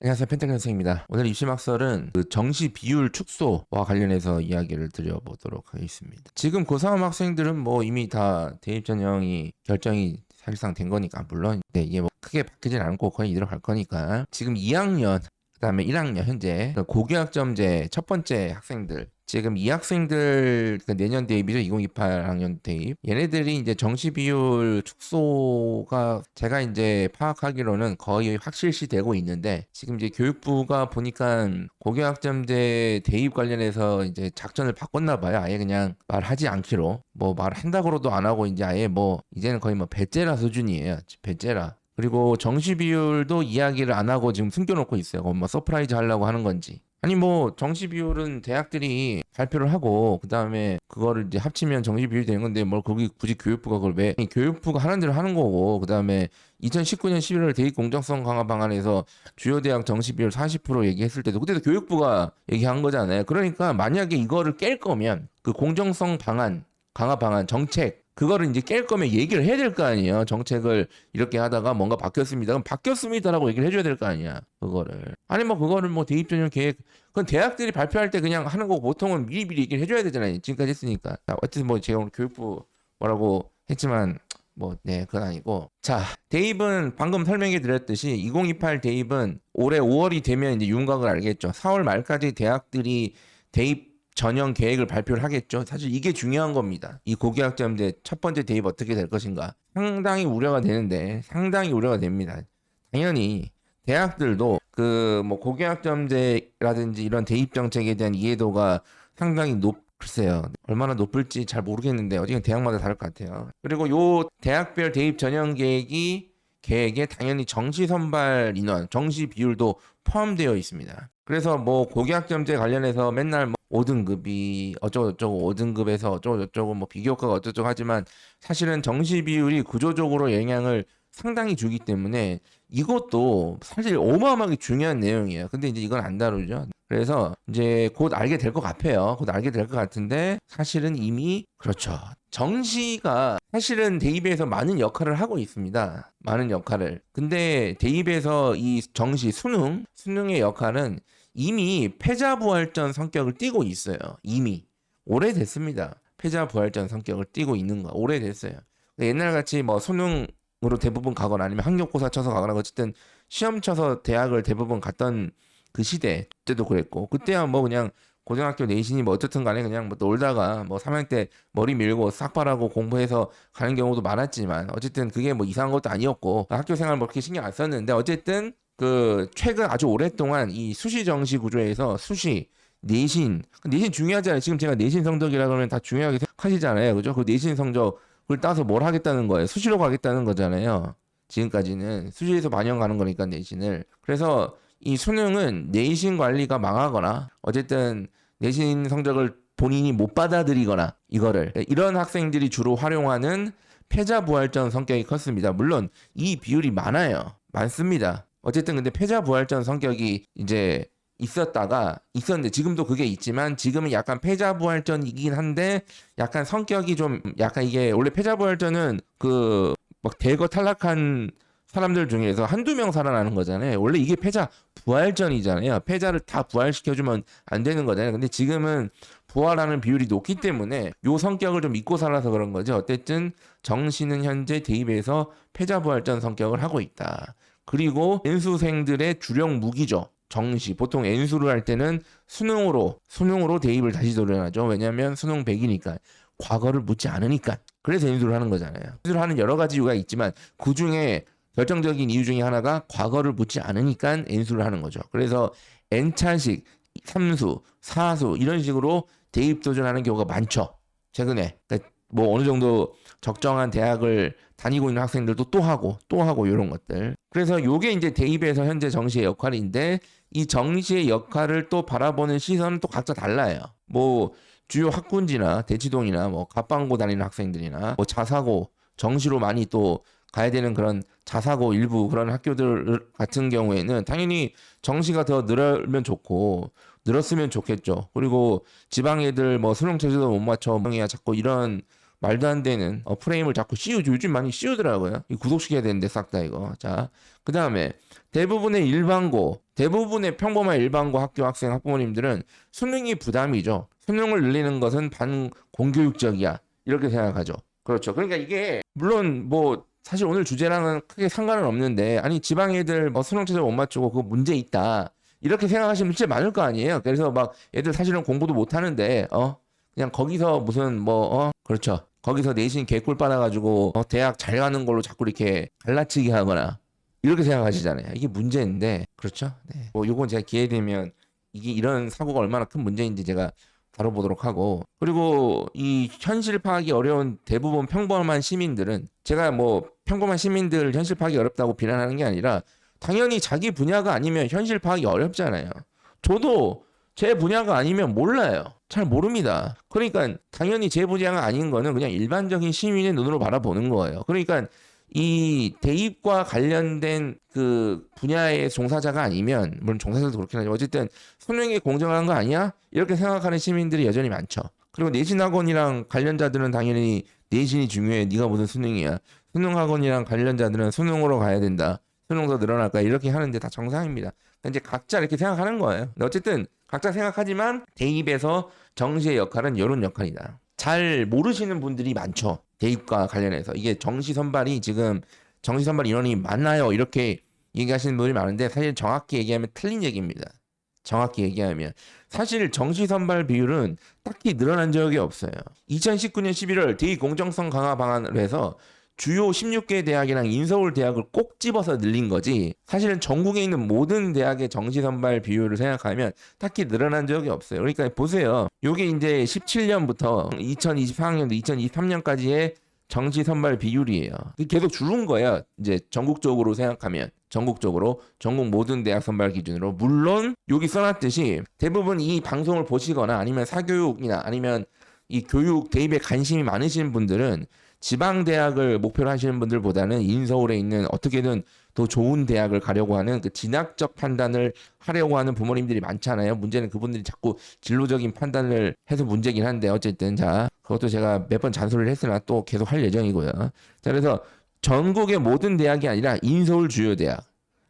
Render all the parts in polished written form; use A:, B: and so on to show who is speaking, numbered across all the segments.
A: 안녕하세요. 펜타곤 선생입니다. 오늘 입시막설은 그 정시 비율 축소와 관련해서 이야기를 드려보도록 하겠습니다. 지금 고3 학생들은 뭐 이미 다 대입 전형이 결정이 사실상 된 거니까, 물론 이게 뭐 크게 바뀌진 않고 거의 이대로 갈 거니까, 지금 2학년 그다음에 1학년 현재 고교학점제 첫 번째 학생들, 지금 이 학생들 내년 대입이죠. 2028 학년 대입. 얘네들이 이제 정시 비율 축소가 제가 이제 파악하기로는 거의 확실시 되고 있는데, 지금 이제 교육부가 보니까 고교학점제 대입 관련해서 이제 작전을 바꿨나 봐요. 아예 그냥 말하지 않기로, 뭐 말한다고도 안 하고 이제 아예 뭐 이제는 거의 뭐 배째라 수준이에요. 배째라. 그리고 정시 비율도 이야기를 안 하고 지금 숨겨놓고 있어요. 뭐 서프라이즈 하려고 하는 건지. 아니 뭐 정시 비율은 대학들이 발표를 하고 그 다음에 그거를 이제 합치면 정시 비율이 되는 건데, 뭘 거기 굳이 교육부가 그걸 왜, 교육부가 하는 대로 하는 거고, 그 다음에 2019년 11월 대입 공정성 강화 방안에서 주요 대학 정시 비율 40% 얘기했을 때도 그때도 교육부가 얘기한 거잖아요. 그러니까 만약에 이거를 깰 거면 그 공정성 방안 강화 방안 정책, 그거를 이제 깰 거면 얘기를 해야 될 거 아니에요. 정책을 이렇게 하다가 뭔가 바뀌었습니다. 그럼 바뀌었습니다라고 얘기를 해줘야 될 거 아니야. 그거를. 아니 뭐 그거를 뭐 대입 전형 계획, 그건 대학들이 발표할 때 그냥 하는 거고, 보통은 미리미리 얘기를 해줘야 되잖아요. 지금까지 했으니까. 어쨌든 뭐 제가 오늘 교육부 뭐라고 했지만 뭐 네, 그건 아니고. 자, 대입은 방금 설명해 드렸듯이 2028 대입은 올해 5월이 되면 이제 윤곽을 알겠죠. 4월 말까지 대학들이 대입 전형 계획을 발표를 하겠죠. 사실 이게 중요한 겁니다. 이 고교학점제 첫 번째 대입 어떻게 될 것인가. 상당히 우려가 되는데, 상당히 우려가 됩니다. 당연히 대학들도 그 뭐 고교학점제라든지 이런 대입 정책에 대한 이해도가 상당히 글쎄요. 얼마나 높을지 잘 모르겠는데 어디든 대학마다 다를 것 같아요. 그리고 요 대학별 대입 전형 계획에 당연히 정시 선발 인원, 정시 비율도 포함되어 있습니다. 그래서 뭐 고교학점제 관련해서 맨날 뭐 5등급이 어쩌고저쩌고, 5등급에서 어쩌고저쩌고 뭐 비교과가 어쩌고저쩌고 하지만, 사실은 정시 비율이 구조적으로 영향을 상당히 주기 때문에 이것도 사실 어마어마하게 중요한 내용이에요. 근데 이제 이건 안 다루죠. 그래서 이제 곧 알게 될 것 같아요. 곧 알게 될 것 같은데, 사실은 이미 그렇죠. 정시가 사실은 대입에서 많은 역할을 하고 있습니다. 많은 역할을. 근데 대입에서 이 정시 수능의 역할은 이미 패자부활전 성격을 띠고 있어요. 이미 오래됐습니다. 패자부활전 성격을 띠고 있는 거 오래됐어요. 옛날같이 뭐 수능으로 대부분 가거나 아니면 학력고사 쳐서 가거나, 어쨌든 시험 쳐서 대학을 대부분 갔던 그 시대 때도 그랬고, 그때야 뭐 그냥 고등학교 내신이 뭐 어쨌든 간에 그냥 뭐 놀다가 뭐 3학년 때 머리 밀고 싹발하고 공부해서 가는 경우도 많았지만, 어쨌든 그게 뭐 이상한 것도 아니었고 학교 생활 뭐 그렇게 신경 안 썼는데, 어쨌든 그 최근 아주 오랫동안 이 수시 정시 구조에서 수시 내신 중요하잖아요. 지금 제가 내신 성적이라 그러면 다 중요하게 생각하시잖아요. 그죠? 그 내신 성적을 따서 뭘 하겠다는 거예요. 수시로 가겠다는 거잖아요. 지금까지는 수시에서 반영하는 거니까 내신을. 그래서 이 수능은 내신 관리가 망하거나, 어쨌든 내신 성적을 본인이 못 받아들이거나, 이런 학생들이 주로 활용하는 패자부활전 성격이 컸습니다. 물론 이 비율이 많습니다. 어쨌든 근데 패자부활전 성격이 이제 있었는데, 지금도 그게 있지만 지금은 약간 패자부활전이긴 한데, 약간 성격이 좀 약간, 이게 원래 패자부활전은 그 막 대거 탈락한 사람들 중에서 한두 명 살아나는 거잖아요. 원래 이게 패자 부활전이잖아요. 패자를 다 부활시켜주면 안 되는 거잖아요. 근데 지금은 부활하는 비율이 높기 때문에 요 성격을 좀 잊고 살아서 그런 거죠. 어쨌든 정시는 현재 대입에서 패자 부활전 성격을 하고 있다. 그리고 N수생들의 주력 무기죠. 정시. 보통 N수를 할 때는 수능으로 대입을 다시 도전하죠. 왜냐하면 수능 100이니까. 과거를 묻지 않으니까. 그래서 N수를 하는 거잖아요. N수를 하는 여러 가지 이유가 있지만, 그 중에 결정적인 이유 중에 하나가 과거를 묻지 않으니까 N수를 하는 거죠. 그래서 N차식, 3수, 4수 이런 식으로 대입 도전하는 경우가 많죠. 최근에. 그러니까 뭐 어느 정도 적정한 대학을 다니고 있는 학생들도 또 하고 이런 것들. 그래서 요게 이제 대입에서 현재 정시의 역할인데, 이 정시의 역할을 또 바라보는 시선은 또 각자 달라요. 뭐 주요 학군지나 대치동이나 뭐 갑방고 다니는 학생들이나 뭐 자사고 정시로 많이 또 가야 되는 그런 자사고 일부 그런 학교들 같은 경우에는 당연히 정시가 더 늘었으면 좋겠죠. 그리고 지방 애들 뭐 수능 체제도 못 맞춰 멍이야 자꾸 이런 말도 안 되는 프레임을 자꾸 씌우죠. 요즘 많이 씌우더라고요. 이 구독시켜야 되는데 싹 다 이거. 자, 그 다음에 대부분의 대부분의 평범한 일반고 학교 학생 학부모님들은 수능이 부담이죠. 수능을 늘리는 것은 반공교육적이야. 이렇게 생각하죠. 그렇죠. 그러니까 이게 물론 뭐 사실 오늘 주제랑은 크게 상관은 없는데 아니 지방 애들 뭐 수능 최저 못 맞추고 그거 문제 있다. 이렇게 생각하시는 분 진짜 많을 거 아니에요. 그래서 막 애들 사실은 공부도 못 하는데 그냥 거기서 무슨 그렇죠. 거기서 내신 개꿀 빨아가지고 대학 잘 가는 걸로 자꾸 이렇게 갈라치기 하거나 이렇게 생각하시잖아요. 이게 문제인데 그렇죠. 네. 뭐 요건 제가 기회 되면 이게 이런 사고가 얼마나 큰 문제인지 제가 다뤄보도록 하고 그리고 이 현실 파악이 어려운 대부분 평범한 시민들은 제가 뭐 평범한 시민들 현실 파악이 어렵다고 비난하는 게 아니라 당연히 자기 분야가 아니면 현실 파악이 어렵잖아요. 저도 제 분야가 아니면 몰라요. 잘 모릅니다. 그러니까 당연히 제 분야가 아닌 거는 그냥 일반적인 시민의 눈으로 바라보는 거예요. 그러니까 이 대입과 관련된 그 분야의 종사자가 아니면 물론 종사자도 그렇긴 하지만 어쨌든 수능이 공정한 거 아니야? 이렇게 생각하는 시민들이 여전히 많죠. 그리고 내신학원이랑 관련자들은 당연히 내신이 중요해. 네가 무슨 수능이야. 수능학원이랑 관련자들은 수능으로 가야 된다. 수능도 늘어날 거야. 이렇게 하는데 다 정상입니다. 이제 각자 이렇게 생각하는 거예요. 근데 어쨌든 각자 생각하지만 대입에서 정시의 역할은 이런 역할이다. 잘 모르시는 분들이 많죠. 대입과 관련해서 이게 정시 선발이 지금 정시 선발 인원이 많나요? 이렇게 얘기하시는 분들이 많은데 사실 정확히 얘기하면 틀린 얘기입니다. 정확히 얘기하면 사실 정시 선발 비율은 딱히 늘어난 적이 없어요. 2019년 11월 대입 공정성 강화 방안을 해서 주요 16개 대학이랑 인서울 대학을 꼭 집어서 늘린 거지 사실은 전국에 있는 모든 대학의 정시 선발 비율을 생각하면 딱히 늘어난 적이 없어요. 그러니까 보세요. 요게 이제 17년부터 2024학년도 2023년까지의 정시 선발 비율이에요. 계속 줄은 거야. 이제 전국적으로 생각하면 전국 모든 대학 선발 기준으로 물론 여기 써놨듯이 대부분 이 방송을 보시거나 아니면 사교육이나 아니면 이 교육 대입에 관심이 많으신 분들은 지방 대학을 목표로 하시는 분들보다는 인서울에 있는 어떻게든 더 좋은 대학을 가려고 하는 그 진학적 판단을 하려고 하는 부모님들이 많잖아요. 문제는 그분들이 자꾸 진로적인 판단을 해서 문제긴 한데 어쨌든 자 그것도 제가 몇 번 잔소리를 했으나 또 계속 할 예정이고요. 자 그래서 전국의 모든 대학이 아니라 인서울 주요 대학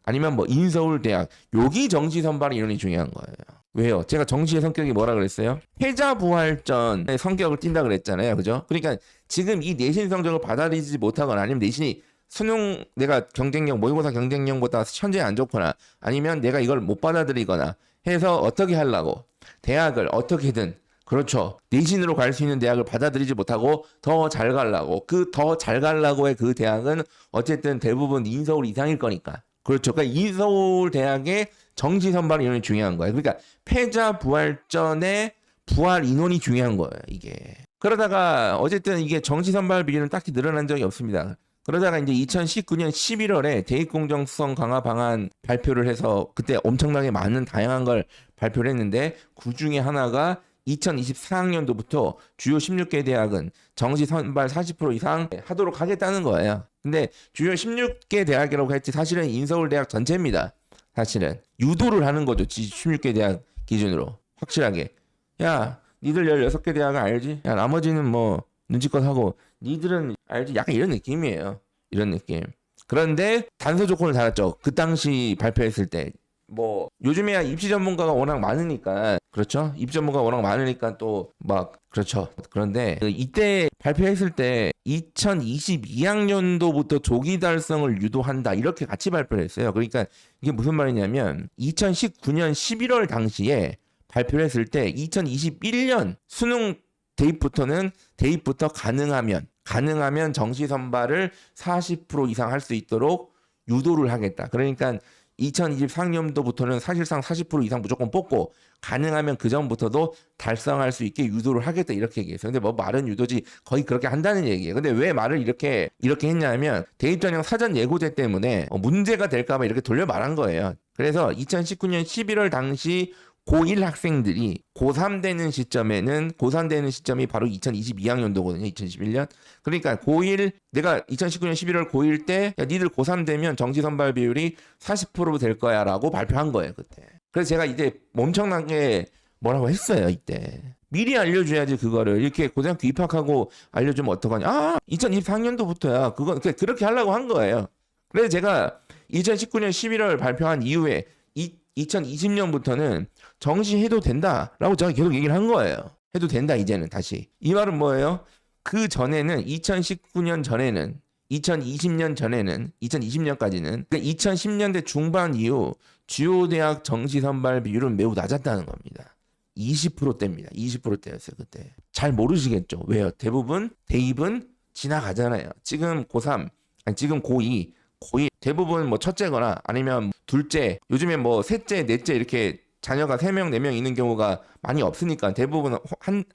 A: 아니면 뭐 인서울 대학 여기 정시 선발 인원이 중요한 거예요. 왜요? 제가 정시의 성격이 뭐라 그랬어요? 패자부활전의 성격을 띈다 그랬잖아요. 그죠? 그러니까 지금 이 내신 성적을 받아들이지 못하거나 아니면 내신이 수능 내가 경쟁력 모의고사 경쟁력보다 현저히 안 좋거나 아니면 내가 이걸 못 받아들이거나 해서 어떻게 하려고 대학을 어떻게든 그렇죠. 내신으로 갈 수 있는 대학을 받아들이지 못하고 더 잘 가려고 그 더 잘 가려고의 그 대학은 어쨌든 대부분 인서울 이상일 거니까 그렇죠. 그러니까 인서울 대학의 정시 선발 인원이 중요한 거예요. 그러니까 패자 부활전의 부활 인원이 중요한 거예요. 이게 그러다가 어쨌든 이게 정시 선발 비율은 딱히 늘어난 적이 없습니다. 그러다가 이제 2019년 11월에 대입 공정성 강화 방안 발표를 해서 그때 엄청나게 많은 다양한 걸 발표를 했는데 그 중에 하나가 2024학년도부터 주요 16개 대학은 정시 선발 40% 이상 하도록 하겠다는 거예요. 근데 주요 16개 대학이라고 했지 사실은 인서울 대학 전체입니다. 사실은 유도를 하는 거죠. 16개 대학 기준으로 확실하게. 야 니들 16개 대학은 알지? 야 나머지는 뭐 눈치껏 하고 니들은 알지? 약간 이런 느낌이에요. 이런 느낌. 그런데 단서 조건을 달았죠. 그 당시 발표했을 때. 뭐 요즘에야 입시 전문가가 워낙 많으니까 그렇죠? 입시 전문가가 워낙 많으니까 또 막 그렇죠. 그런데 이때 발표했을 때 2022학년도부터 조기 달성을 유도한다 이렇게 같이 발표를 했어요. 그러니까 이게 무슨 말이냐면 2019년 11월 당시에 발표를 했을 때 2021년 수능 대입부터 가능하면 정시 선발을 40% 이상 할 수 있도록 유도를 하겠다. 그러니까 2023년도부터는 사실상 40% 이상 무조건 뽑고 가능하면 그 전부터도 달성할 수 있게 유도를 하겠다 이렇게 얘기했어요. 근데 뭐 말은 유도지 거의 그렇게 한다는 얘기예요. 근데 왜 말을 이렇게 했냐면 대입 전형 사전 예고제 때문에 문제가 될까 봐 이렇게 돌려 말한 거예요. 그래서 2019년 11월 당시 고1 학생들이 고3 되는 시점이 바로 2022학년도거든요. 2021년. 그러니까 고1 내가 2019년 11월 고1 때 야, 니들 고3 되면 정시 선발 비율이 40% 될 거야 라고 발표한 거예요. 그때. 그래서 제가 이제 엄청나게 뭐라고 했어요. 이때. 미리 알려줘야지 그거를. 이렇게 고등학교 입학하고 알려주면 어떡하냐. 2024학년도부터야. 그렇게 하려고 한 거예요. 그래서 제가 2019년 11월 발표한 이후에 2020년부터는 정시해도 된다라고 제가 계속 얘기를 한 거예요. 해도 된다 이제는 다시. 이 말은 뭐예요? 그 전에는 2019년 전에는 2020년 전에는 2020년까지는 그러니까 2010년대 중반 이후 주요 대학 정시 선발 비율은 매우 낮았다는 겁니다. 20%대입니다. 20%대였어요 그때. 잘 모르시겠죠? 왜요? 대부분 대입은 지나가잖아요. 지금 고3, 아니 지금 고2, 고1 대부분 뭐 첫째거나 아니면 둘째, 요즘에 뭐 셋째, 넷째 이렇게 자녀가 3명, 4명 있는 경우가 많이 없으니까 대부분 한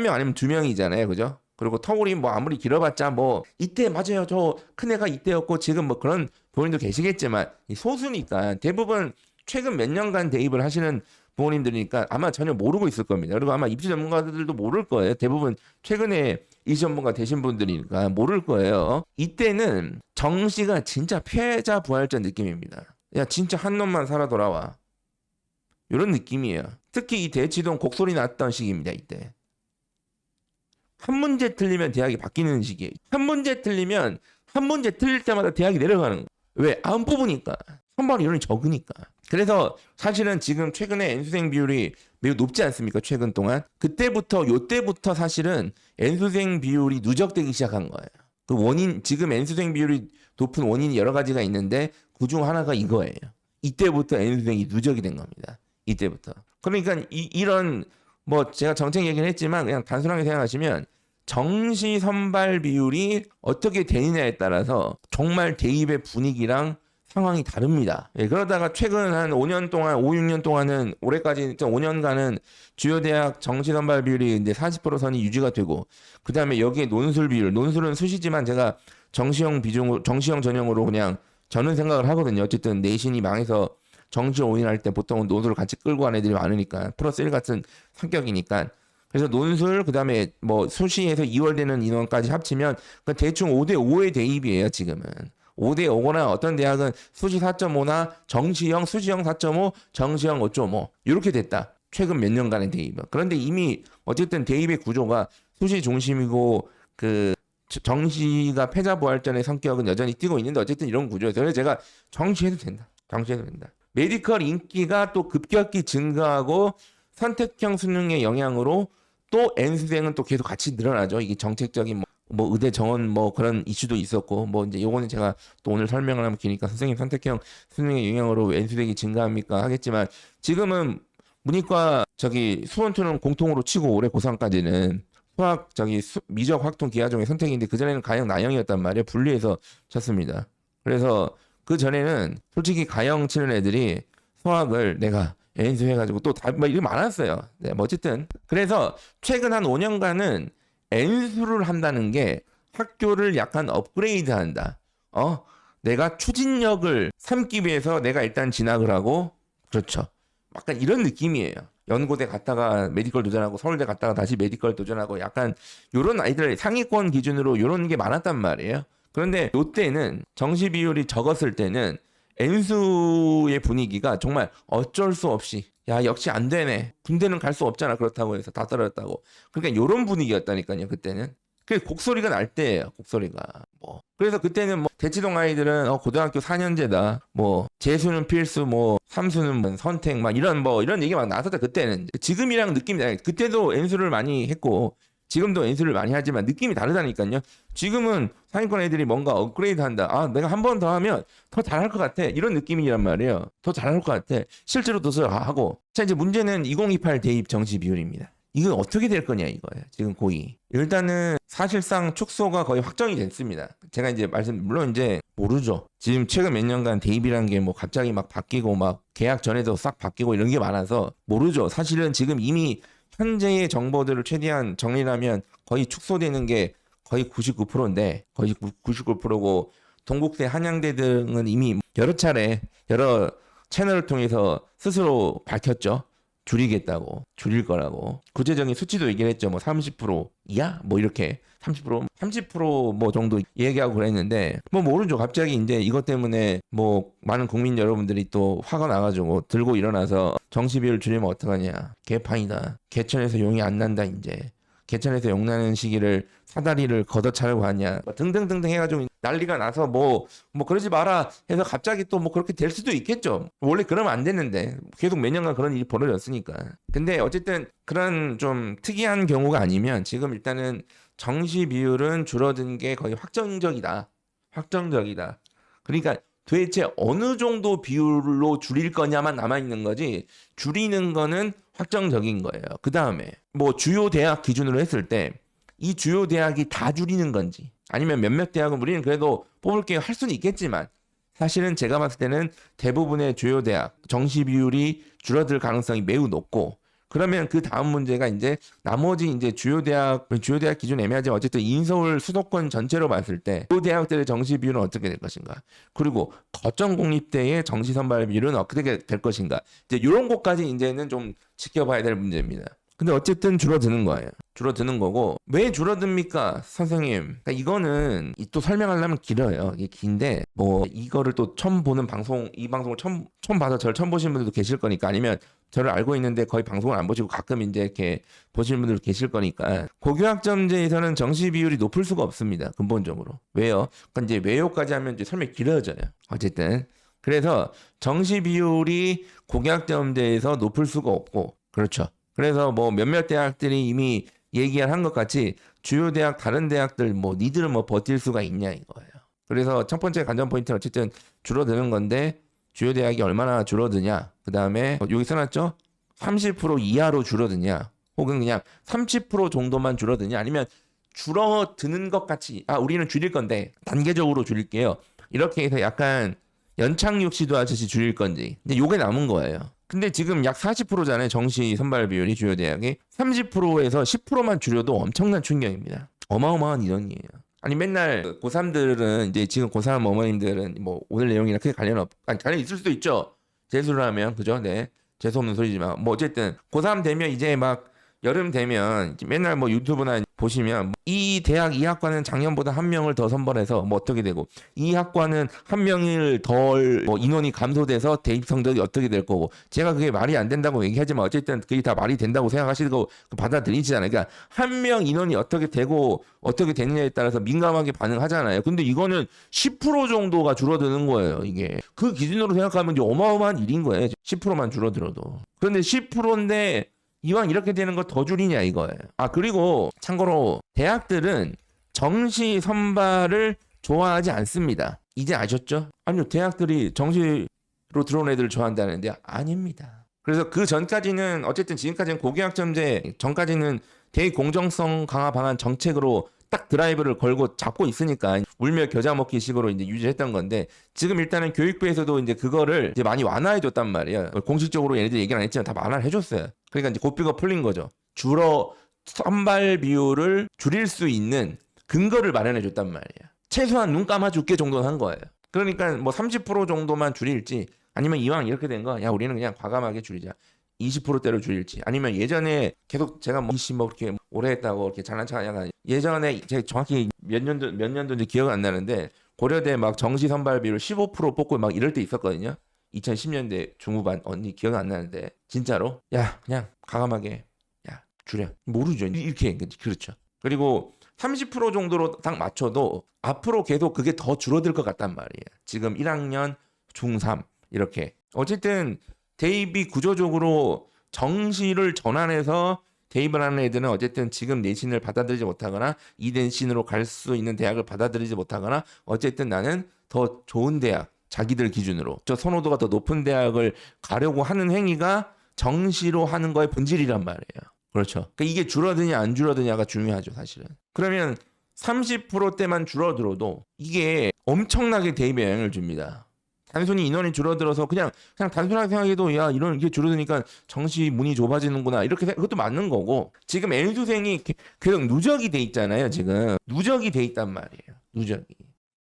A: 명 아니면 2명이잖아요. 그죠? 그리고 터울이 뭐 아무리 길어봤자 뭐 이때 맞아요. 저 큰애가 이때였고 지금 뭐 그런 부모님도 계시겠지만 소수니까 대부분 최근 몇 년간 대입을 하시는 부모님들이니까 아마 전혀 모르고 있을 겁니다. 그리고 아마 입시 전문가들도 모를 거예요. 대부분 최근에 입시 전문가 되신 분들이니까 모를 거예요. 이때는 정시가 진짜 패자 부활전 느낌입니다. 야 진짜 한 놈만 살아 돌아와. 이런 느낌이에요. 특히 이 대치동 곡소리 났던 시기입니다. 이때. 한 문제 틀리면 대학이 바뀌는 시기예요. 한 문제 틀리면 한 문제 틀릴 때마다 대학이 내려가는 거예요. 왜? 안 뽑으니까. 선발 인원이 적으니까. 그래서 사실은 지금 최근에 N수생 비율이 매우 높지 않습니까? 최근 동안. 요때부터 사실은 N수생 비율이 누적되기 시작한 거예요. 그 원인, 지금 N수생 비율이 높은 원인이 여러 가지가 있는데 그중 하나가 이거예요. 이때부터 N수생이 누적이 된 겁니다. 이때부터. 그러니까 이런 뭐 제가 정책 얘기를 했지만 그냥 단순하게 생각하시면 정시 선발 비율이 어떻게 되느냐에 따라서 정말 대입의 분위기랑 상황이 다릅니다. 예, 그러다가 최근 한 5년 동안, 5, 6년 동안은 올해까지 5년간은 주요 대학 정시 선발 비율이 이제 40% 선이 유지가 되고, 그 다음에 여기에 논술 비율, 논술은 수시지만 제가 정시형 전형으로 그냥 저는 생각을 하거든요. 어쨌든 내신이 망해서 정시 올인할 때 보통은 논술을 같이 끌고 간 애들이 많으니까 플러스 1 같은 성격이니까. 그래서 논술 그다음에 뭐 수시에서 2월 되는 인원까지 합치면 대충 5대5의 대입이에요. 지금은 5대5거나 어떤 대학은 수시 4.5나 정시형 수시형 4.5 정시형 5.5 이렇게 됐다. 최근 몇 년간의 대입은. 그런데 이미 어쨌든 대입의 구조가 수시 중심이고 그 정시가 패자부활전의 성격은 여전히 띄고 있는데 어쨌든 이런 구조에서 그래서 제가 정시해도 된다. 정시해도 된다. 메디컬 인기가 또 급격히 증가하고 선택형 수능의 영향으로 또 N수생은 또 계속 같이 늘어나죠. 이게 정책적인 뭐 의대 정원 뭐 그런 이슈도 있었고 뭐 이제 요거는 제가 또 오늘 설명을 하면 기니까 선생님 선택형 수능의 영향으로 N수생이 증가합니까 하겠지만 지금은 문이과 수원투는 공통으로 치고 올해 고3까지는 수학 미적 확통 기하종의 선택인데 그전에는 가형 나형이었단 말이에요. 분리해서 쳤습니다. 그래서 그 전에는 솔직히 가형 치는 애들이 수학을 내가 N수 해가지고 또 다 뭐 이게 많았어요. 네, 뭐 어쨌든 그래서 최근 한 5년간은 N수를 한다는 게 학교를 약간 업그레이드한다. 내가 추진력을 삼기 위해서 내가 일단 진학을 하고 그렇죠. 약간 이런 느낌이에요. 연고대 갔다가 메디컬 도전하고 서울대 갔다가 다시 메디컬 도전하고 약간 이런 아이들 상위권 기준으로 이런 게 많았단 말이에요. 그런데 이때는 정시 비율이 적었을 때는 N수의 분위기가 정말 어쩔 수 없이 야 역시 안 되네. 군대는 갈 수 없잖아. 그렇다고 해서 다 떨어졌다고. 그러니까 이런 분위기였다니까요. 그때는. 그 곡소리가 날 때예요. 곡소리가. 뭐. 그래서 그때는 뭐 대치동 아이들은 고등학교 4년제다. 뭐 재수는 필수, 뭐 삼수는 뭐 선택, 막 이런 얘기 막 나왔었다. 그때는. 지금이랑 느낌이 달라요. 그때도 N수를 많이 했고 지금도 N수를 많이 하지만 느낌이 다르다니까요. 지금은 상위권 애들이 뭔가 업그레이드 한다. 아, 내가 한 번 더 하면 더 잘할 것 같아. 이런 느낌이란 말이에요. 더 잘할 것 같아. 실제로 도 하고. 자, 이제 문제는 2028 대입 정시 비율입니다. 이건 어떻게 될 거냐 이거예요. 지금 고2. 일단은 사실상 축소가 거의 확정이 됐습니다. 제가 이제 물론 이제 모르죠. 지금 최근 몇 년간 대입이라는 게 뭐 갑자기 막 바뀌고 막 계약 전에도 싹 바뀌고 이런 게 많아서 모르죠. 사실은 지금 이미 현재의 정보들을 최대한 정리하면 거의 축소되는 게 거의 99%인데 거의 99%고 동국대, 한양대 등은 이미 여러 차례 여러 채널을 통해서 스스로 밝혔죠. 줄이겠다고, 줄일 거라고. 구체적인 수치도 얘기를 했죠. 뭐 30% 이하? 뭐 이렇게 30% 뭐 정도 얘기하고 그랬는데 뭐 모르죠. 갑자기 이제 이것 때문에 뭐 많은 국민 여러분들이 또 화가 나가지고 들고 일어나서 정시 비율 줄이면 어떡하냐. 개판이다. 개천에서 용이 안 난다 이제. 개천에서 용 나는 시기를 사다리를 걷어차려고 하냐 뭐 등등등등 해가지고 난리가 나서 뭐 그러지 마라 해서 갑자기 또 뭐 그렇게 될 수도 있겠죠. 원래 그러면 안 되는데 계속 몇 년간 그런 일이 벌어졌으니까. 근데 어쨌든 그런 좀 특이한 경우가 아니면 지금 일단은 정시 비율은 줄어든 게 거의 확정적이다. 그러니까 도대체 어느 정도 비율로 줄일 거냐만 남아있는 거지 줄이는 거는 확정적인 거예요. 그 다음에 뭐 주요 대학 기준으로 했을 때 이 주요 대학이 다 줄이는 건지 아니면 몇몇 대학은 우리는 그래도 뽑을게 할 수는 있겠지만 사실은 제가 봤을 때는 대부분의 주요 대학 정시 비율이 줄어들 가능성이 매우 높고 그러면 그 다음 문제가 이제 나머지 이제 주요 대학 기준 애매하지만 어쨌든 인서울 수도권 전체로 봤을 때 그 대학들의 정시 비율은 어떻게 될 것인가 그리고 거점 공립대의 정시 선발 비율은 어떻게 될 것인가 이제 이런 것까지 이제는 좀 지켜봐야 될 문제입니다. 근데 어쨌든 줄어드는 거예요. 줄어드는 거고 왜 줄어듭니까 선생님? 그러니까 이거는 또 설명하려면 길어요. 이게 긴데 뭐 이거를 또 처음 보는 이 방송을 처음 봐서 저를 처음 보시는 분들도 계실 거니까 아니면 저를 알고 있는데 거의 방송을 안 보시고 가끔 이제 이렇게 보시는 분들 계실 거니까 고교학점제에서는 정시 비율이 높을 수가 없습니다. 근본적으로. 왜요? 그러니까 이제 왜요까지 하면 이제 설명이 길어져요. 어쨌든 그래서 정시 비율이 고교학점제에서 높을 수가 없고 그렇죠. 그래서 뭐 몇몇 대학들이 이미 얘기한 것 같이 주요 대학 다른 대학들 뭐 니들은 뭐 버틸 수가 있냐 이거예요. 그래서 첫 번째 관전 포인트는 어쨌든 줄어드는 건데 주요 대학이 얼마나 줄어드냐 그 다음에 여기 써놨죠 30% 이하로 줄어드냐 혹은 그냥 30% 정도만 줄어드냐 아니면 줄어드는 것 같이 우리는 줄일 건데 단계적으로 줄일게요 이렇게 해서 약간 연착륙 시도하듯이 줄일 건지 근데 요게 남은 거예요. 근데 지금 약 40%잖아요. 정시 선발 비율이 주요 대학이 30%에서 10%만 줄여도 엄청난 충격입니다. 어마어마한 인원이에요. 아니 맨날 고3들은 이제 지금 고3 어머님들은 뭐 오늘 내용이랑 크게 관련 있을 수도 있죠. 재수를 하면 그죠? 네. 재수 없는 소리지만 뭐 어쨌든 고3 되면 이제 막 여름 되면 맨날 뭐 유튜브나 보시면 이 대학 이 학과는 작년보다 한 명을 더 선발해서 뭐 어떻게 되고 이 학과는 한 명을 덜 뭐 인원이 감소돼서 대입 성적이 어떻게 될 거고 제가 그게 말이 안 된다고 얘기하지만 어쨌든 그게 다 말이 된다고 생각하시고 받아들이시잖아요. 그러니까 한 명 인원이 어떻게 되고 어떻게 되느냐에 따라서 민감하게 반응하잖아요. 근데 이거는 10% 정도가 줄어드는 거예요. 이게 그 기준으로 생각하면 이제 어마어마한 일인 거예요. 10%만 줄어들어도. 그런데 10%인데 이왕 이렇게 되는 거 더 줄이냐 이거예요. 그리고 참고로 대학들은 정시 선발을 좋아하지 않습니다. 이제 아셨죠? 아니요. 대학들이 정시로 들어온 애들을 좋아한다는데 아닙니다. 그래서 그 전까지는 어쨌든 지금까지는 고교학점제 전까지는 대입 공정성 강화 방안 정책으로 딱 드라이브를 걸고 잡고 있으니까 울며 겨자 먹기 식으로 이제 유지했던 건데 지금 일단은 교육부에서도 이제 그거를 이제 많이 완화해 줬단 말이에요. 공식적으로 얘네들 얘기는 안 했지만 다 완화를 해줬어요. 그러니까 이제 고삐가 풀린 거죠. 선발 비율을 줄일 수 있는 근거를 마련해 줬단 말이에요. 최소한 눈 감아 줄게 정도는 한 거예요. 그러니까 뭐 30% 정도만 줄일지 아니면 이왕 이렇게 된 거 야 우리는 그냥 과감하게 줄이자. 20%대로 줄일지 아니면 예전에 계속 제가 뭐 그렇게 오래 했다고 이렇게 잘난 척하냐가 예전에 제가 정확히 몇 년도인지 기억은 안 나는데 고려대 막 정시 선발 비율 15% 뽑고 막 이럴 때 있었거든요. 2010년대 중후반 언니 기억 안 나는데 진짜로 야 그냥 과감하게 야 줄여 모르죠 이렇게 그렇죠. 그리고 30% 정도로 딱 맞춰도 앞으로 계속 그게 더 줄어들 것 같단 말이에요. 지금 1학년 중3 이렇게 어쨌든 대입이 구조적으로 정시를 전환해서 대입을 하는 애들은 어쨌든 지금 내신을 받아들이지 못하거나 이 내신으로 갈 수 있는 대학을 받아들이지 못하거나 어쨌든 나는 더 좋은 대학 자기들 기준으로 저 선호도가 더 높은 대학을 가려고 하는 행위가 정시로 하는 거의 본질이란 말이에요. 그렇죠. 그러니까 이게 줄어드냐 안 줄어드냐가 중요하죠 사실은. 그러면 30%대만 줄어들어도 이게 엄청나게 대입에 영향을 줍니다. 단순히 인원이 줄어들어서 그냥 단순하게 생각해도 야 이런 이게 줄어드니까 정시 문이 좁아지는구나 이렇게 그것도 맞는 거고 지금 N수생이 계속 누적이 돼 있잖아요. 지금 누적이 돼 있단 말이에요. 누적이.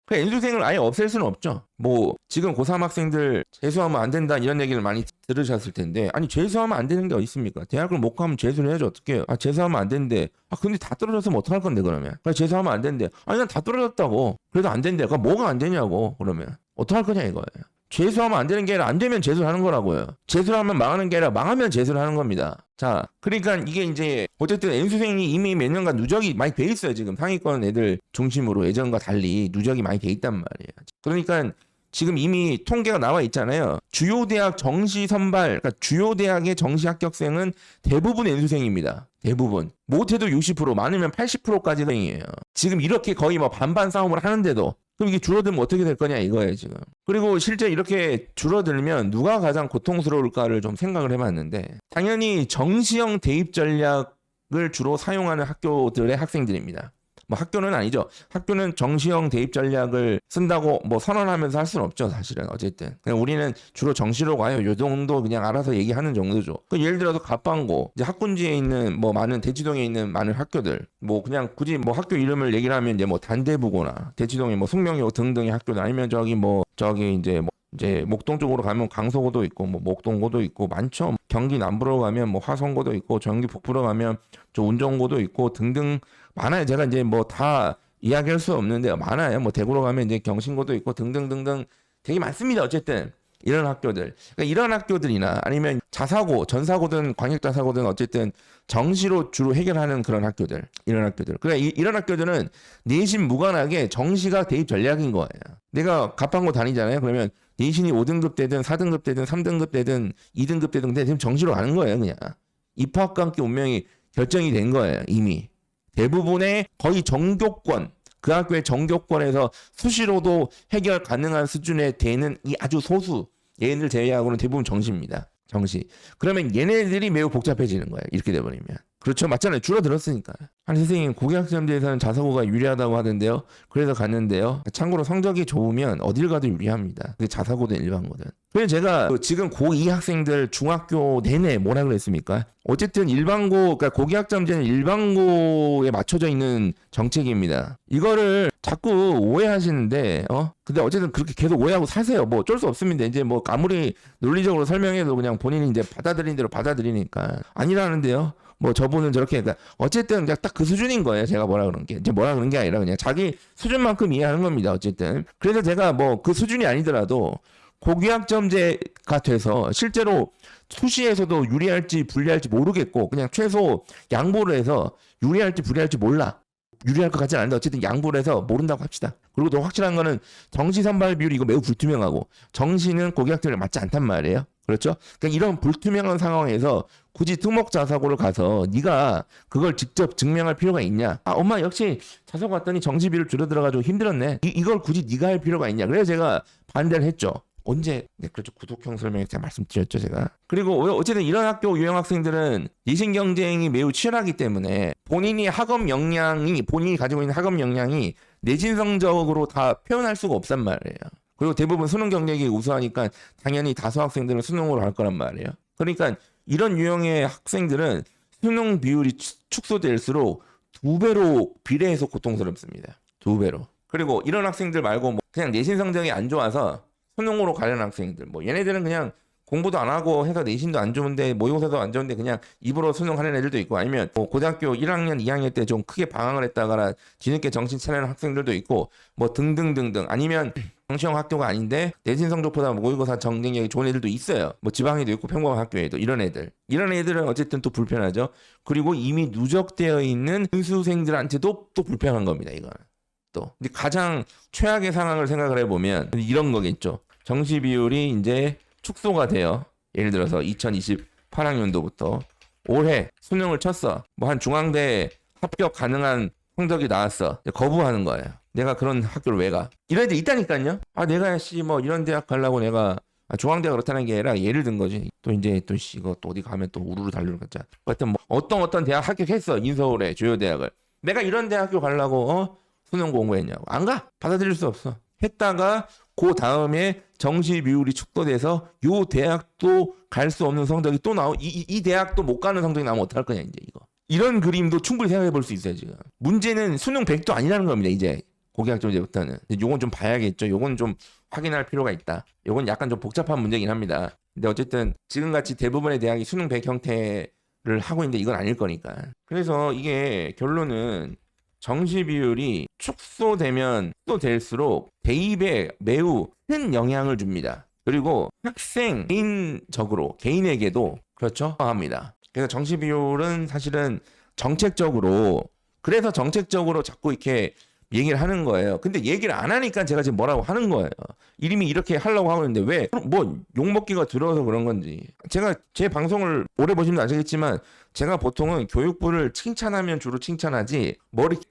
A: 그 N수생을 아예 없앨 수는 없죠. 뭐 지금 고3 학생들 재수하면 안 된다 이런 얘기를 많이 들으셨을 텐데 아니 재수하면 안 되는 게 어디 있습니까? 대학을 못 가면 재수를 해야지 어떻게 해요? 재수하면 안 된대. 근데 다 떨어졌으면 어떡할 건데 그러면? 재수하면 안 된대. 난 다 떨어졌다고. 그래도 안 된대. 뭐가 안 되냐고 그러면. 어떡할 거냐 이거예요. 재수하면 안 되는 게 아니라 안 되면 재수를 하는 거라고요. 재수를 하면 망하는 게 아니라 망하면 재수를 하는 겁니다. 자, 그러니까 이게 이제 어쨌든 N수생이 이미 몇 년간 누적이 많이 돼 있어요. 지금 상위권 애들 중심으로 예전과 달리 누적이 많이 돼 있단 말이에요. 그러니까 지금 이미 통계가 나와 있잖아요. 주요 대학 정시 선발, 그러니까 주요 대학의 정시 합격생은 대부분 N수생입니다. 대부분. 못해도 60%, 많으면 80%까지 생이에요. 지금 이렇게 거의 뭐 반반 싸움을 하는데도 그럼 이게 줄어들면 어떻게 될 거냐 이거예요 지금. 그리고 실제 이렇게 줄어들면 누가 가장 고통스러울까를 좀 생각을 해봤는데 당연히 정시형 대입 전략을 주로 사용하는 학교들의 학생들입니다. 뭐 학교는 아니죠. 학교는 정시형 대입 전략을 쓴다고 뭐 선언하면서 할 수는 없죠. 사실은 어쨌든 그냥 우리는 주로 정시로 가요. 요 정도 그냥 알아서 얘기하는 정도죠. 그 예를 들어서 갑방고 이제 학군지에 있는 뭐 많은 대치동에 있는 많은 학교들 뭐 그냥 굳이 뭐 학교 이름을 얘기를 하면 이제 뭐 단대부고나 대치동에 뭐 숙명여고 등등의 학교들 아니면 저기 이제 목동 쪽으로 가면 강서고도 있고 뭐 목동고도 있고 많죠. 경기 남부로 가면 뭐 화성고도 있고 경기 북부로 가면 저 운정고도 있고 등등 많아요. 제가 이제 뭐 다 이야기할 수 없는데 많아요. 뭐 대구로 가면 이제 경신고도 있고 등등등등 되게 많습니다. 어쨌든 이런 학교들, 그러니까 이런 학교들이나 아니면 자사고, 전사고든 광역자사고든 어쨌든 정시로 주로 해결하는 그런 학교들, 이런 학교들. 그러니까 이런 학교들은 내신 무관하게 정시가 대입 전략인 거예요. 내가 갑방고 다니잖아요. 그러면 내신이 5등급 되든 4등급 되든 3등급 되든 2등급 되든 지금 정시로 가는 거예요. 그냥 입학과 함께 운명이 결정이 된 거예요. 이미 대부분의 거의 정교권, 그 학교의 정교권에서 수시로도 해결 가능한 수준에 되는 이 아주 소수 얘네들 제외하고는 대부분 정시입니다. 정시. 그러면 얘네들이 매우 복잡해지는 거예요. 이렇게 돼버리면. 그렇죠. 맞잖아요. 줄어들었으니까. 아니 선생님 고교학점제에서는 자사고가 유리하다고 하던데요. 그래서 갔는데요. 참고로 성적이 좋으면 어딜 가도 유리합니다. 그게 자사고든 일반고든. 그래서 제가 지금 고2 학생들 중학교 내내 뭐라 그랬습니까? 어쨌든 일반고, 그러니까 고교학점제는 일반고에 맞춰져 있는 정책입니다. 이거를 자꾸 오해하시는데, 근데 어쨌든 그렇게 계속 오해하고 사세요. 뭐 어쩔 수 없습니다. 이제 뭐 아무리 논리적으로 설명해도 그냥 본인이 이제 받아들인 대로 받아들이니까. 아니라는데요. 뭐 저분은 저렇게 그러니까 어쨌든 그냥 딱 그 수준인 거예요. 제가 뭐라 그런 게 이제 뭐라 그런 게 아니라 그냥 자기 수준만큼 이해하는 겁니다. 어쨌든 그래서 제가 뭐 그 수준이 아니더라도 고교학점제가 돼서 실제로 수시에서도 유리할지 불리할지 모르겠고 그냥 최소 양보를 해서 유리할지 불리할지 몰라. 유리할 것 같지는 않은데 어쨌든 양보를 해서 모른다고 합시다. 그리고 또 확실한 거는 정시 선발 비율이 이거 매우 불투명하고 정시는 고교학점에 맞지 않단 말이에요. 그렇죠? 그러니까 이런 불투명한 상황에서 굳이 특목자사고를 가서 네가 그걸 직접 증명할 필요가 있냐? 아 엄마 역시 자사고 갔더니 정시비를 줄어들어가지고 힘들었네. 이걸 굳이 네가 할 필요가 있냐? 그래서 제가 반대를 했죠. 언제? 네, 그렇죠. 구독형 설명에 제가 말씀드렸죠, 제가. 그리고 어쨌든 이런 학교 유형 학생들은 내신 경쟁이 매우 치열하기 때문에 본인이 가지고 있는 학업 역량이 내신 성적으로 다 표현할 수가 없단 말이에요. 그리고 대부분 수능 경력이 우수하니까 당연히 다수 학생들은 수능으로 갈 거란 말이에요. 그러니까 이런 유형의 학생들은 수능 비율이 축소될수록 2배로 비례해서 고통스럽습니다. 2배로. 그리고 이런 학생들 말고 뭐 그냥 내신 성적이 안 좋아서 수능으로 가려는 학생들, 뭐 얘네들은 그냥 공부도 안 하고 해서 내신도 안 좋은데 모의고사도 안 좋은데 그냥 입으로 수능하는 애들도 있고 아니면 뭐 고등학교 1학년, 2학년 때 좀 크게 방황을 했다가 뒤늦게 정신 차리는 학생들도 있고 뭐 등등등등 아니면 정시형 학교가 아닌데 내신 성적보다 모의고사 경쟁력이 좋은 애들도 있어요. 뭐 지방에도 있고 평범한 학교에도 이런 애들은 어쨌든 또 불편하죠. 그리고 이미 누적되어 있는 은수생들한테도 또 불편한 겁니다. 이거는 또 근데 가장 최악의 상황을 생각을 해보면 이런 거겠죠. 정시 비율이 이제 축소가 돼요. 예를 들어서 2028학년도부터 올해 수능을 쳤어. 뭐 한 중앙대 합격 가능한 성적이 나왔어. 거부하는 거예요. 내가 그런 학교를 왜 가? 이런 애들 있다니까요. 아 내가 뭐 이런 대학 가려고 내가 중앙대가 그렇다는 게 아니라 예를 든 거지. 또 이제 이거 또 어디 가면 또 우르르 달리는 거잖아. 하여튼 뭐 어떤 대학 합격했어. 인서울에 주요 대학을. 내가 이런 대학교 가려고 수능 공부했냐고. 안 가. 받아들일 수 없어. 했다가 그 다음에 정시 비율이 축소돼서 요 대학도 갈 수 없는 성적이 또 이 대학도 못 가는 성적이 나오면 어떡할 거냐 이제 이거. 이런 그림도 충분히 생각해 볼 수 있어요 지금. 문제는 수능 100도 아니라는 겁니다 이제. 고교학점제부터는. 요건 좀 봐야겠죠. 요건 좀 확인할 필요가 있다. 요건 약간 좀 복잡한 문제긴 합니다. 근데 어쨌든 지금같이 대부분의 대학이 수능 100 형태를 하고 있는데 이건 아닐 거니까. 그래서 이게 결론은 정시 비율이 축소되면 또 될수록 대입에 매우 큰 영향을 줍니다. 그리고 학생 개인에게도 그렇죠 합니다. 그래서 정시 비율은 사실은 정책적으로 그래서 정책적으로 자꾸 이렇게 얘기를 하는 거예요. 근데 얘기를 안 하니까 제가 지금 뭐라고 하는 거예요. 이름이 이렇게 하려고 하고 있는데 왜 뭐 욕먹기가 두려워서 그런 건지. 제가 제 방송을 오래 보시면 아시겠지만 제가 보통은 교육부를 칭찬하면 주로 칭찬하지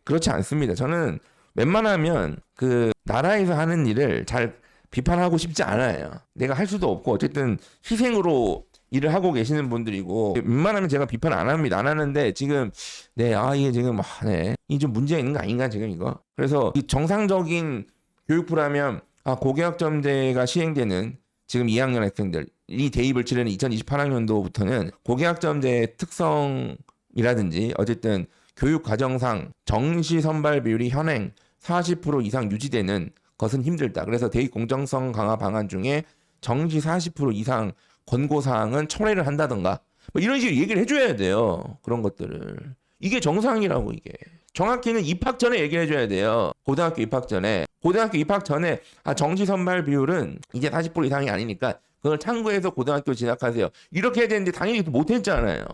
A: 그렇지 않습니다. 저는 웬만하면 그 나라에서 하는 일을 잘 비판하고 싶지 않아요. 내가 할 수도 없고 어쨌든 희생으로 일을 하고 계시는 분들이고 웬만하면 제가 비판 안 합니다. 안 하는데 지금 이게 지금 이게 좀 문제가 있는 거 아닌가 지금 이거. 그래서 이 정상적인 교육부라면 고교학점제가 시행되는 지금 2학년 학생들이 대입을 치르는 2028학년도부터는 고교학점제의 특성이라든지 어쨌든 교육 과정상 정시 선발 비율이 현행 40% 이상 유지되는 것은 힘들다. 그래서 대입 공정성 강화 방안 중에 정시 40% 이상 권고사항은 철회를 한다던가 뭐 이런 식으로 얘기를 해줘야 돼요. 그런 것들을. 이게 정상이라고 이게. 정확히는 입학 전에 얘기를 해줘야 돼요. 고등학교 입학 전에. 정시 선발 비율은 이제 40% 이상이 아니니까 그걸 참고해서 고등학교 진학하세요. 이렇게 해야 되는데 당연히 못했잖아요.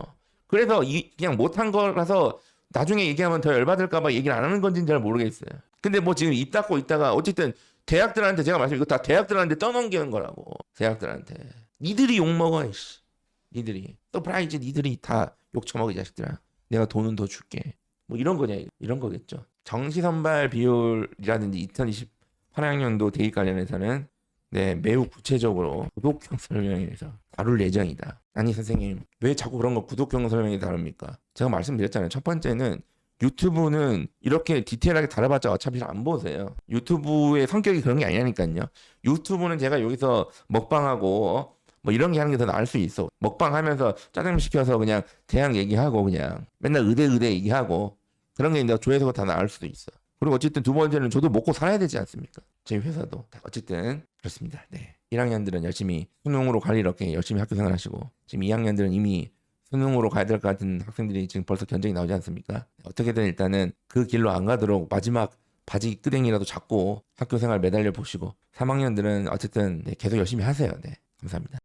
A: 그래서 그냥 못한 거라서 나중에 얘기하면 더 열받을까봐 얘기를 안 하는 건지는 잘 모르겠어요. 근데 뭐 지금 입 닫고 있다가 어쨌든 대학들한테 제가 말씀 이거 다 대학들한테 떠넘기는 거라고. 대학들한테. 니들이 욕먹어. 니들이. 서프라이즈 니들이 다 욕처먹어 이 자식들아. 내가 돈은 더 줄게. 뭐 이런 거냐 이런 거겠죠. 정시 선발 비율이라든지 2028학년도 대입 관련해서는 매우 구체적으로 구독형 설명에서 다룰 예정이다. 아니 선생님 왜 자꾸 그런 거 구독형 설명에 다룹니까? 제가 말씀드렸잖아요. 첫 번째는 유튜브는 이렇게 디테일하게 다뤄봤자 어차피 잘 안 보세요. 유튜브의 성격이 그런 게 아니라니까요. 유튜브는 제가 여기서 먹방하고 뭐 이런 게 하는 게 더 나을 수 있어. 먹방하면서 짜장면 시켜서 그냥 대학 얘기하고 그냥 맨날 의대 얘기하고 그런 게 이제 조회수가 다 나을 수도 있어. 그리고 어쨌든 두 번째는 저도 먹고 살아야 되지 않습니까? 저희 회사도. 어쨌든 그렇습니다. 1학년들은 열심히 수능으로 갈 일 없게 열심히 학교 생활하시고 지금 2학년들은 이미 수능으로 가야 될 것 같은 학생들이 지금 벌써 견적이 나오지 않습니까? 어떻게든 일단은 그 길로 안 가도록 마지막 바지 끄댕이라도 잡고 학교 생활 매달려 보시고 3학년들은 어쨌든 계속 열심히 하세요. 감사합니다.